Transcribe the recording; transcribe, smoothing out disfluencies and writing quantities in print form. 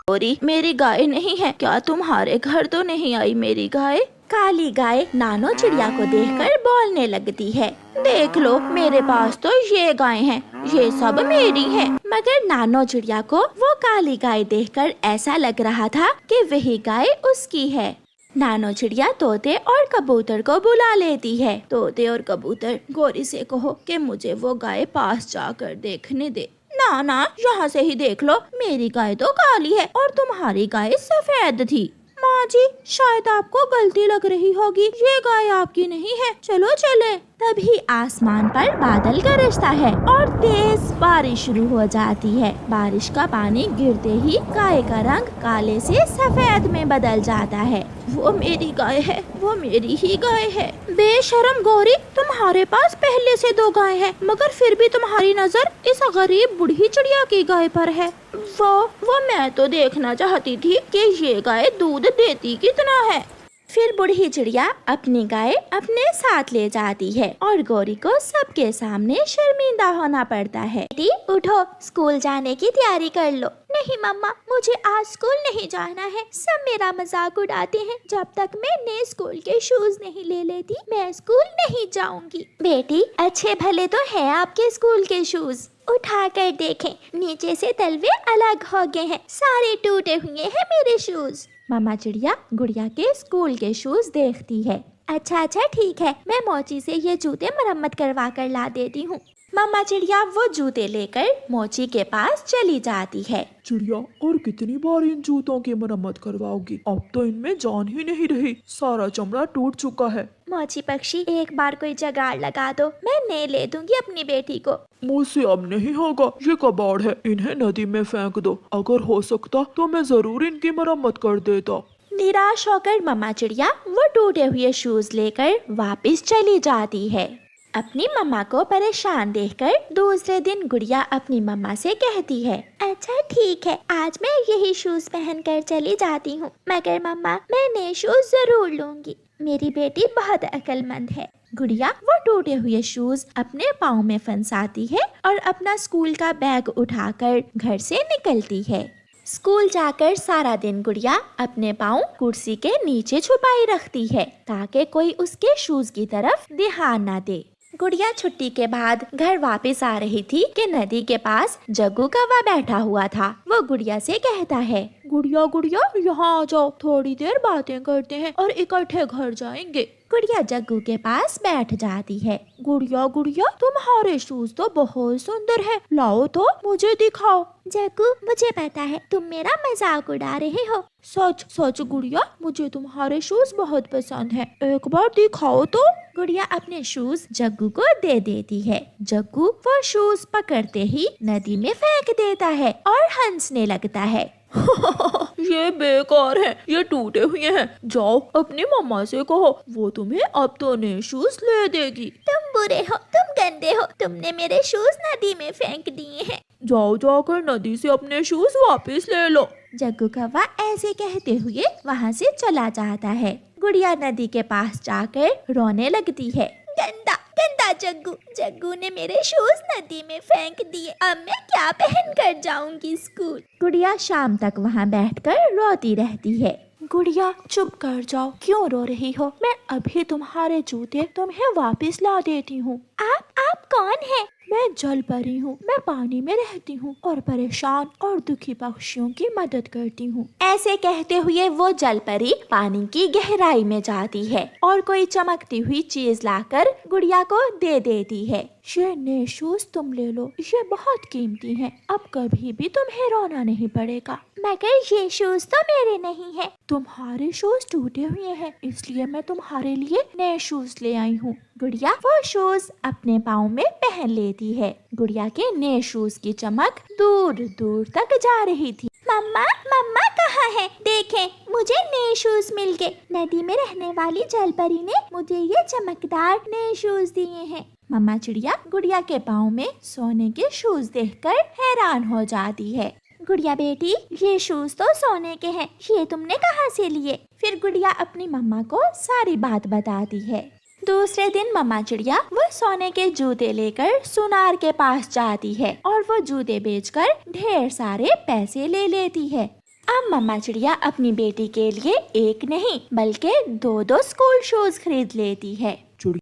गौरी, मेरी गाय नहीं है क्या? तुम्हारे घर तो नहीं आई मेरी गाय? काली गाय नानो चिड़िया को देखकर बोलने लगती है, देख लो मेरे पास तो ये गाय हैं, ये सब मेरी हैं। मगर नानो चिड़िया को वो काली गाय देखकर ऐसा लग रहा था कि वही गाय उसकी है। नानो चिड़िया तोते और कबूतर को बुला लेती है। तोते और कबूतर, गौरी से कहो कि मुझे वो गाय पास जाकर देखने दे। ना ना, यहाँ से ही देख लो, मेरी गाय तो काली है और तुम्हारी गाय सफेद थी। माँ जी, शायद आपको गलती लग रही होगी, ये गाय आपकी नहीं है, चलो चले। तभी आसमान पर बादल गरजता है और तेज बारिश शुरू हो जाती है। बारिश का पानी गिरते ही गाय का रंग काले से सफेद में बदल जाता है। वो मेरी गाय है, वो मेरी ही गाय है। बेशरम गौरी, तुम्हारे पास पहले से 2 गाय हैं, मगर फिर भी तुम्हारी नजर इस गरीब बूढ़ी चिड़िया की गाय पर है। वो मैं तो देखना चाहती थी कि ये गाय दूध देती कितना है। फिर बूढ़ी चिड़िया अपनी गाय अपने साथ ले जाती है और गौरी को सबके सामने शर्मिंदा होना पड़ता है। बेटी उठो, स्कूल जाने की तैयारी कर लो। नहीं मम्मा, मुझे आज स्कूल नहीं जाना है, सब मेरा मजाक उड़ाते हैं। जब तक मैं नए स्कूल के शूज नहीं ले लेती मैं स्कूल नहीं जाऊंगी। बेटी अच्छे भले तो है आपके स्कूल के शूज, उठा कर देखें, नीचे से तलवे अलग हो गए हैं, सारे टूटे हुए हैं मेरे शूज। मामा चिड़िया गुड़िया के स्कूल के शूज देखती है। अच्छा ठीक है, मैं मोची से ये जूते मरम्मत करवा कर ला देती हूँ। मामा चिड़िया वो जूते लेकर मोची के पास चली जाती है। चिड़िया, और कितनी बार इन जूतों की मरम्मत करवाओगी? अब तो इनमें जान ही नहीं रही, सारा चमड़ा टूट चुका है। मोची पक्षी, एक बार कोई जुगाड़ लगा दो, मैं नए ले दूंगी अपनी बेटी को। मुझसे अब नहीं होगा, ये कबाड़ है, इन्हें नदी में फेंक दो। अगर हो सकता तो मैं जरूर इनकी मरम्मत कर देता। निराश होकर मम्मा चिड़िया वो टूटे हुए शूज लेकर वापस चली जाती है। अपनी मम्मा को परेशान देखकर दूसरे दिन गुड़िया अपनी मम्मा से कहती है, अच्छा ठीक है, आज मैं यही शूज पहन कर चली जाती हूँ, मगर मम्मा मैं नए शूज जरूर लूंगी। मेरी बेटी बहुत अक्लमंद है। गुड़िया वो टूटे हुए शूज अपने पाँव में फंसाती है और अपना स्कूल का बैग उठाकर घर से निकलती है। स्कूल जाकर सारा दिन गुड़िया अपने पाँव कुर्सी के नीचे छुपाई रखती है ताकि कोई उसके शूज की तरफ ध्यान न दे। गुड़िया छुट्टी के बाद घर वापस आ रही थी कि नदी के पास जग्गू कौवा बैठा हुआ था। वो गुड़िया से कहता है, गुड़िया गुड़िया, यहाँ आ जाओ, थोड़ी देर बातें करते हैं और इकट्ठे घर जाएंगे। गुड़िया जग्गू के पास बैठ जाती है। गुड़िया गुड़िया, तुम्हारे शूज तो बहुत सुंदर है, लाओ तो मुझे दिखाओ। जग्गू, मुझे पता है तुम मेरा मजाक उड़ा रहे हो। सच सच गुड़िया, मुझे तुम्हारे शूज बहुत पसंद है, एक बार दिखाओ तो। गुड़िया अपने शूज जग्गू को दे देती है। जग्गू वो शूज पकड़ते ही नदी में फेंक देता है और हंसने लगता है। ये बेकार है, ये टूटे हुए हैं, जाओ अपनी मम्मा से कहो, वो तुम्हें अब तो नए शूज ले देगी। तुम बुरे हो, तुम गंदे हो, तुमने मेरे शूज नदी में फेंक दिए हैं। जाओ जाकर नदी से अपने शूज वापस ले लो। जग्गू कौवा ऐसे कहते हुए वहाँ से चला जाता है। गुड़िया नदी के पास जाकर रोने लगती है। गंदा गंदा जग्गू, जग्गू ने मेरे शूज नदी में फेंक दिए, अब मैं क्या पहन कर जाऊंगी स्कूल। गुड़िया शाम तक वहाँ बैठकर रोती रहती है। गुड़िया चुप कर जाओ, क्यों रो रही हो? मैं अभी तुम्हारे जूते तुम्हें वापस ला देती हूँ। आप कौन है? मैं जल परी हूँ, मैं पानी में रहती हूँ और परेशान और दुखी पक्षियों की मदद करती हूँ। ऐसे कहते हुए वो जल परी पानी की गहराई में जाती है और कोई चमकती हुई चीज लाकर गुड़िया को दे देती है। ये नए शूज तुम ले लो, ये बहुत कीमती हैं, अब कभी भी तुम्हें रोना नहीं पड़ेगा। मगर ये शूज तो मेरे नहीं है। तुम्हारे शूज टूटे हुए हैं, इसलिए मैं तुम्हारे लिए नए शूज ले आई हूँ। गुड़िया वो शूज अपने पाँव में पहन लेती है। गुड़िया के नए शूज की चमक दूर दूर तक जा रही थी। मम्मा मम्मा कहाँ है? देखें, मुझे नए शूज मिल गए। नदी में रहने वाली जलपरी ने मुझे ये चमकदार नए शूज दिए हैं। मम्मा चिड़िया गुड़िया के पाँव में सोने के शूज देखकर हैरान हो जाती है। गुड़िया बेटी, ये शूज तो सोने के हैं, ये तुमने कहाँ से लिए? फिर गुड़िया अपनी मम्मा को सारी बात बताती है। दूसरे दिन मम्मा चिड़िया वो सोने के जूते लेकर सुनार के पास जाती है और वो जूते बेचकर ढेर सारे पैसे ले लेती है। अब मम्मा चिड़िया अपनी बेटी के लिए एक नहीं बल्कि दो स्कूल शूज खरीद लेती है।